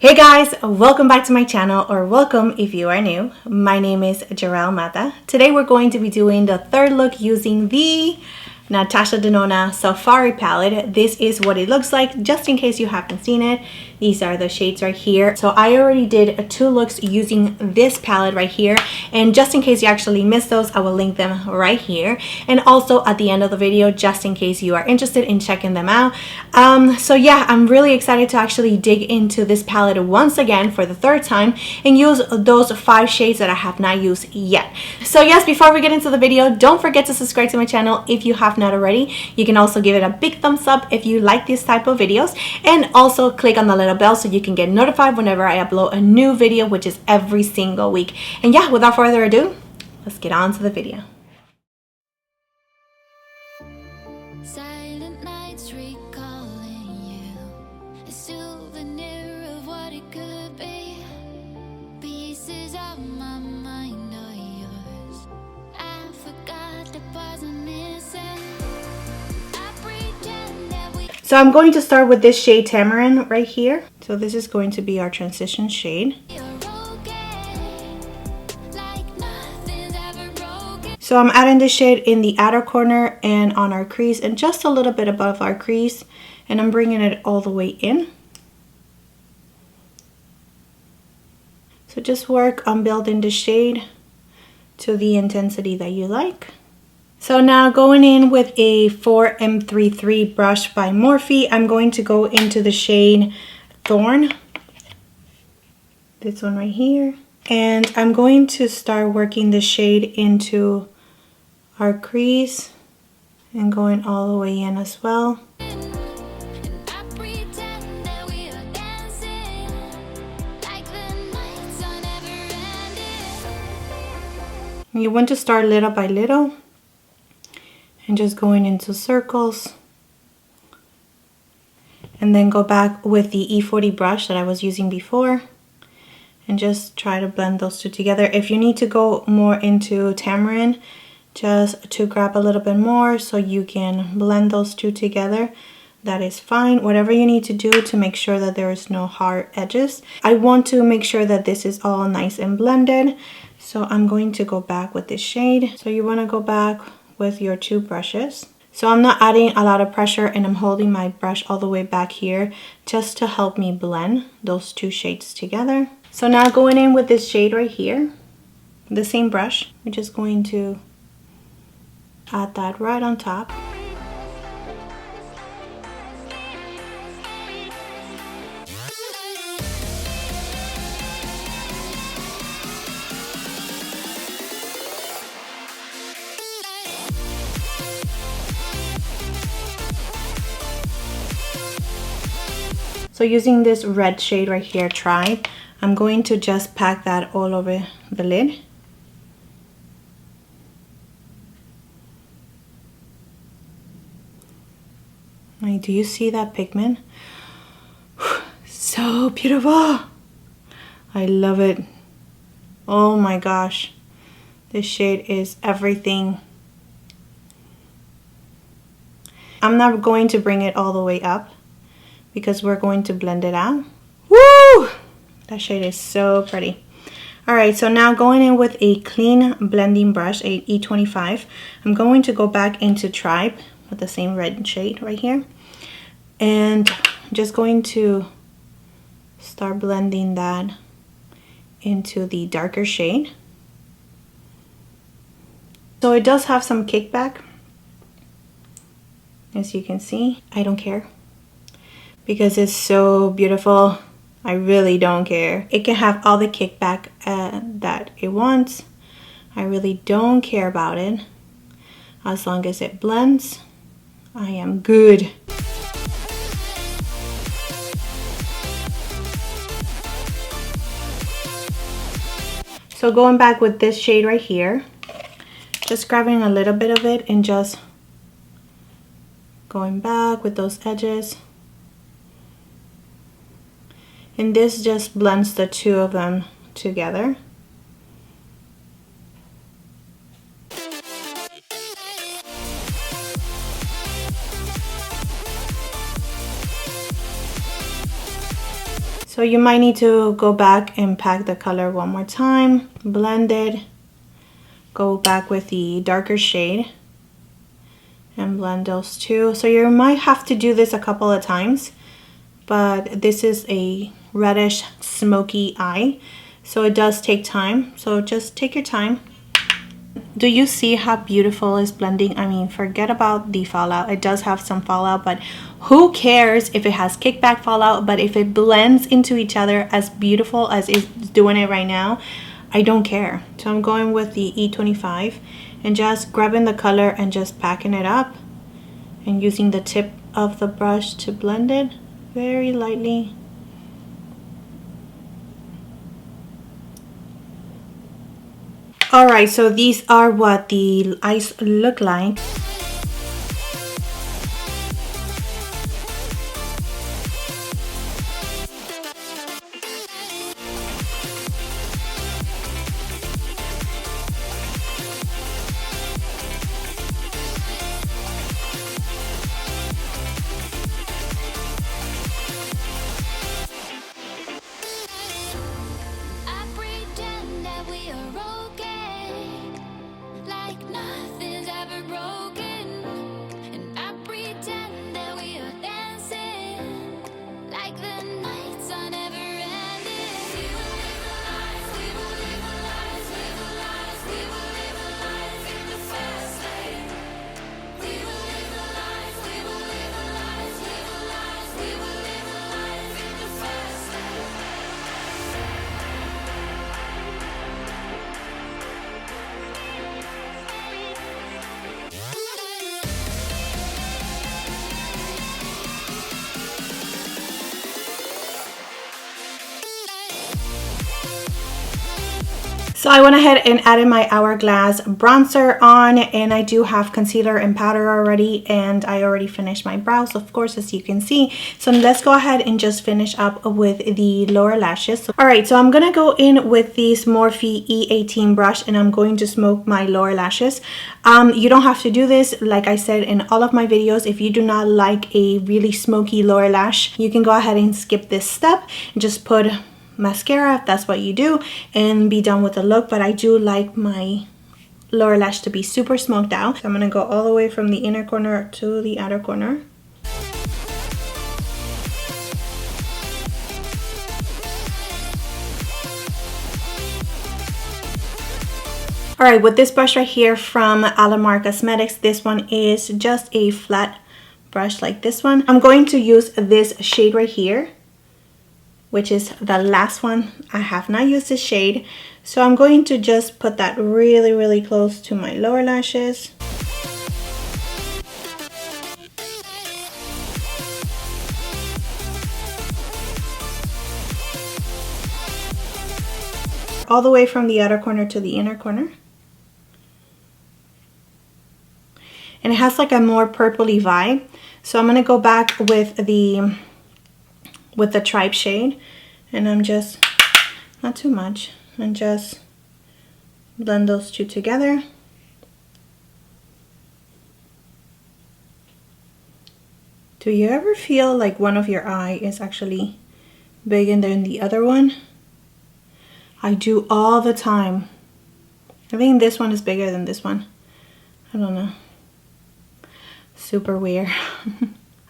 Hey guys, welcome back to my channel, or welcome if you are new. My name is Gerel Matta. Today we're going to be doing the third look using the NATASHA Denona Safari palette. This is what it looks like, just in case you haven't seen it. These are the shades right here. So I already did 2 looks using this palette right here, and just in case you actually missed those, I will link them right here, and also at the end of the video, just in case you are interested in checking them out. So yeah, I'm really excited to actually dig into this palette once again for the 3rd time and use those 5 shades that I have not used yet. So yes, before we get into the video, don't forget to subscribe to my channel if you have not already. You can also give it a big thumbs up if you like this type of videos, and also click on the little bell so you can get notified whenever I upload a new video, which is every single week. And yeah, without further ado, let's get on to the video. Silent nights recalling you, a souvenir of what it could be. Pieces of my mind are yours. I forgot the parts I'm missing. I pretend that we. So I'm going to start with this shade Tamarind right here. So this is going to be our transition shade. So I'm adding this shade in the outer corner and on our crease and just a little bit above our crease, and I'm bringing it all the way in. So just work on building the shade to the intensity that you like. So now going in with a 4M33 brush by Morphe, I'm going to go into the shade Thorn, this one right here, and I'm going to start working the shade into our crease and going all the way in as well. You want to start little by little and just going into circles, and then go back with the E40 brush that I was using before and just try to blend those two together. If you need to go more into Tamarind, just to grab a little bit more so you can blend those two together, that is fine. Whatever you need to do to make sure that there is no hard edges. I want to make sure that this is all nice and blended, so I'm going to go back with this shade. So you want to go back with your 2 brushes. So I'm not adding a lot of pressure, and I'm holding my brush all the way back here just to help me blend those 2 shades together. So now going in with this shade right here, the same brush, we're just going to add that right on top. So using this red shade right here, Tribe, I'm going to just pack that all over the lid. Like, do you see that pigment? So beautiful. I love it. Oh my gosh. This shade is everything. I'm not going to bring it all the way up because we're going to blend it out. Woo! That shade is so pretty. Alright, so now going in with a clean blending brush, a E25, I'm going to go back into Tribe with the same red shade right here, and just going to start blending that into the darker shade. So it does have some kickback, as you can see. I don't care because it's so beautiful. I really don't care. It can have all the kickback that it wants. I really don't care about it. As long as it blends, I am good. So going back with this shade right here, just grabbing a little bit of it and just going back with those edges. And this just blends the 2 of them together. So you might need to go back and pack the color one more time, blend it, go back with the darker shade and blend those two. So you might have to do this a couple of times, but this is a reddish smoky eye, so it does take time. So just take your time. Do you see how beautiful it's blending? I mean, forget about the fallout. It does have some fallout, but who cares if it has kickback fallout? But if it blends into each other as beautiful as it's doing it right now, I don't care. So I'm going with the E25 and just grabbing the color and just packing it up and using the tip of the brush to blend it very lightly. Alright, so these are what the eyes look like. I pretend that we are okay, like nothing's ever broken. And I pretend that we are dancing, like the nights are never ending. We will live a life, we will live a life, live a life, we will live a life in the fast lane. We will live a life, we will live a life, live a life, we will live a life in the fast lane. So I went ahead and added my Hourglass bronzer on, and I do have concealer and powder already, and I already finished my brows, of course, as you can see. So let's go ahead and just finish up with the lower lashes. Alright, so I'm gonna go in with this Morphe E18 brush, and I'm going to smoke my lower lashes. You don't have to do this, like I said in all of my videos. If you do not like a really smoky lower lash, you can go ahead and skip this step and just put mascara if that's what you do and be done with the look. But I do like my lower lash to be super smoked out. So I'm going to go all the way from the inner corner to the outer corner. Alright, with this brush right here from Alamar Cosmetics, this one is just a flat brush like this one. I'm going to use this shade right here, which is the last one. I have not used this shade, so I'm going to just put that really, really close to my lower lashes. All the way from the outer corner to the inner corner. And it has like a more purpley vibe, so I'm gonna go back with the Tribe shade, and I'm just, not too much, and just blend those two together. Do you ever feel like one of your eye is actually bigger than the other one? I do all the time. I think this one is bigger than this one. I don't know. Super weird.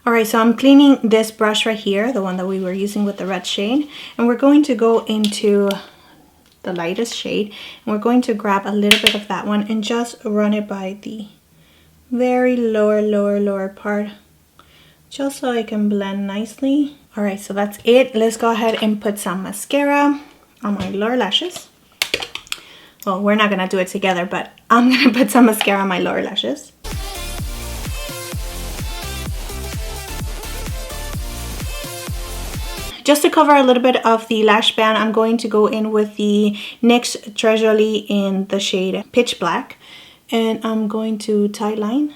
Alright, so I'm cleaning this brush right here, the one that we were using with the red shade, and we're going to go into the lightest shade, and we're going to grab a little bit of that one and just run it by the very lower part, just so I can blend nicely. Alright, so that's it. Let's go ahead and put some mascara on my lower lashes. Well, we're not gonna do it together, but I'm gonna put some mascara on my lower lashes. Just to cover a little bit of the lash band, I'm going to go in with the NYX Treasure in the shade Pitch Black, and I'm going to tight line.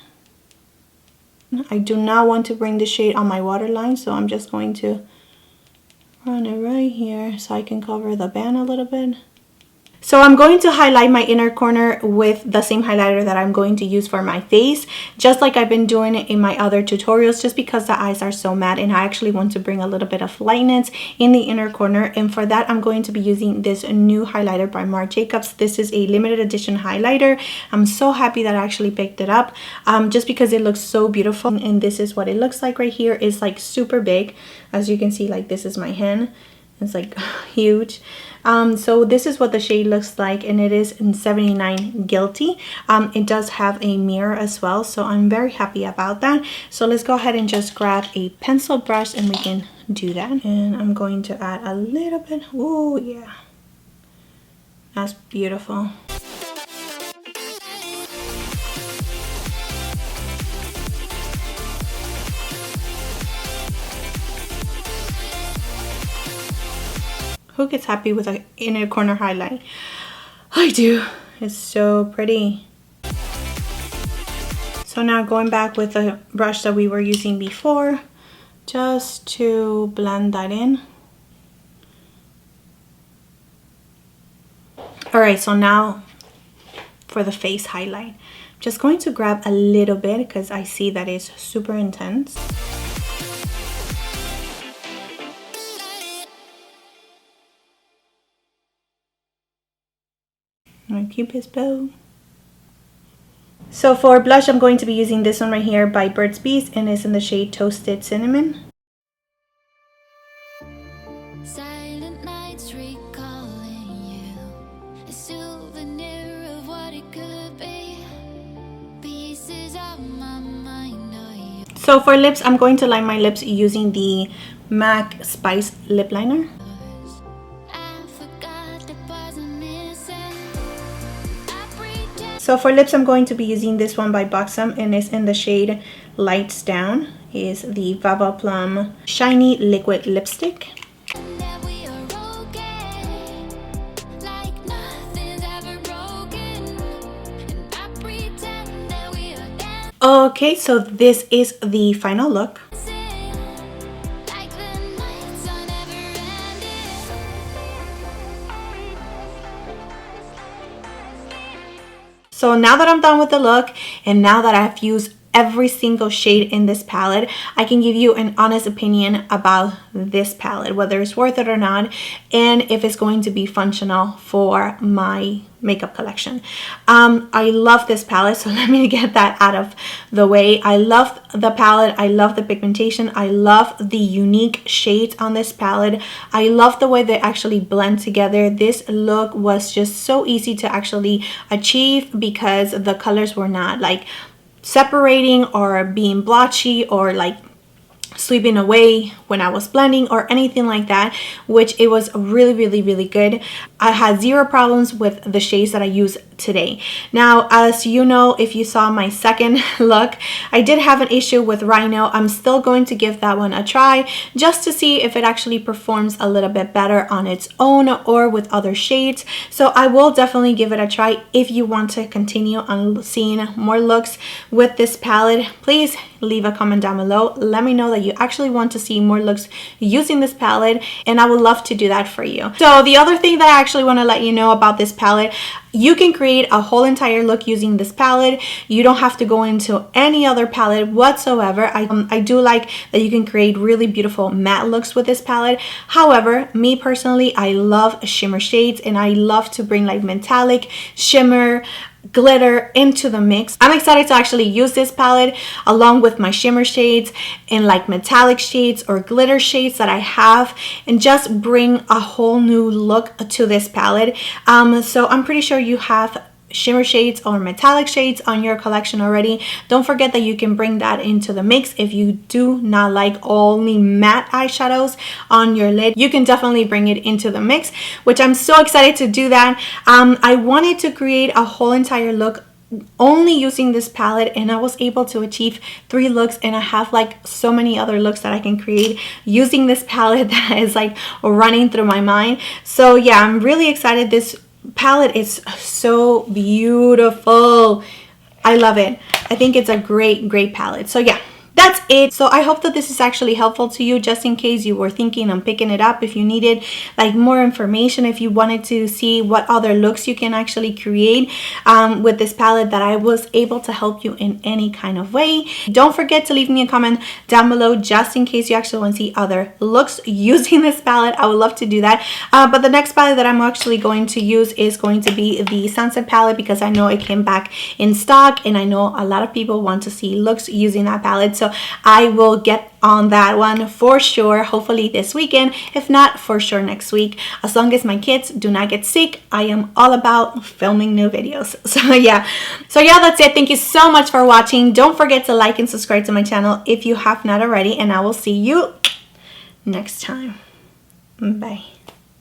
I do not want to bring the shade on my waterline, so I'm just going to run it right here so I can cover the band a little bit. So I'm going to highlight my inner corner with the same highlighter that I'm going to use for my face, just like I've been doing it in my other tutorials, just because the eyes are so matte and I actually want to bring a little bit of lightness in the inner corner. And for that, I'm going to be using this new highlighter by Marc Jacobs. This is a limited edition highlighter. I'm so happy that I actually picked it up just because it looks so beautiful. And this is what it looks like right here. It's like super big. As you can see, like this is my hand. It's like huge. So this is what the shade looks like, and it is in 79 Guilty. It does have a mirror as well, so I'm very happy about that. So let's go ahead and just grab a pencil brush and we can do that. And I'm going to add a little bit. Oh yeah, that's beautiful. Who gets happy with an inner corner highlight? I do. It's so pretty. So now going back with the brush that we were using before, just to blend that in. Alright, so now for the face highlight. I'm just going to grab a little bit because I see that it's super intense. My Cupid's bow. So for blush, I'm going to be using this one right here by Burt's Bees, and it's in the shade Toasted Cinnamon. Silent nights recalling you, a souvenir of what it could be. Pieces of my mind are you. So for lips, I'm going to line my lips using the MAC Spice lip liner. So for lips, I'm going to be using this one by Buxom, and it's in the shade Lights Down. Is the Vava Plum Shiny Liquid Lipstick. Okay, so this is the final look. So now that I'm done with the look, and now that I've used every single shade in this palette, I can give you an honest opinion about this palette, whether it's worth it or not, and if it's going to be functional for my makeup collection. I love this palette, so let me get that out of the way. I love the palette. I love the pigmentation. I love the unique shades on this palette. I love the way they actually blend together. This look was just so easy to actually achieve because the colors were not like separating or being blotchy or like sweeping away when I was blending or anything like that, which it was really good. I had zero problems with the shades that I use today. Now, as you know, if you saw my second look, I did have an issue with Rhino. I'm still going to give that one a try just to see if it actually performs a little bit better on its own or with other shades. So I will definitely give it a try. If you want to continue on seeing more looks with this palette, please leave a comment down below. Let me know that you actually want to see more looks using this palette, and I would love to do that for you. So the other thing that I actually want to let you know about this palette, you can create a whole entire look using this palette. You don't have to go into any other palette whatsoever. I do like that you can create really beautiful matte looks with this palette. However, me personally, I love shimmer shades, and I love to bring like metallic shimmer glitter into the mix. I'm excited to actually use this palette along with my shimmer shades and like metallic shades or glitter shades that I have, and just bring a whole new look to this palette. So I'm pretty sure you have shimmer shades or metallic shades on your collection already. Don't forget that you can bring that into the mix. If you do not like only matte eyeshadows on your lid, you can definitely bring it into the mix, which I'm so excited to do that. I wanted to create a whole entire look only using this palette, and I was able to achieve 3 looks, and I have like so many other looks that I can create using this palette that is like running through my mind. So yeah, I'm really excited. This palette is so beautiful. I love it. I think it's a great palette. So yeah, that's it. So I hope that this is actually helpful to you, just in case you were thinking on picking it up. If you needed like more information, if you wanted to see what other looks you can actually create with this palette, that I was able to help you in any kind of way. Don't forget to leave me a comment down below, just in case you actually want to see other looks using this palette. I would love to do that. But the next palette that I'm actually going to use is going to be the Sunset palette, because I know it came back in stock and I know a lot of people want to see looks using that palette. So I will get on that one for sure, hopefully this weekend. If not, for sure next week. As long as my kids do not get sick, I am all about filming new videos. So yeah, that's it. Thank you so much for watching. Don't forget to like and subscribe to my channel if you have not already, and I will see you next time. Bye.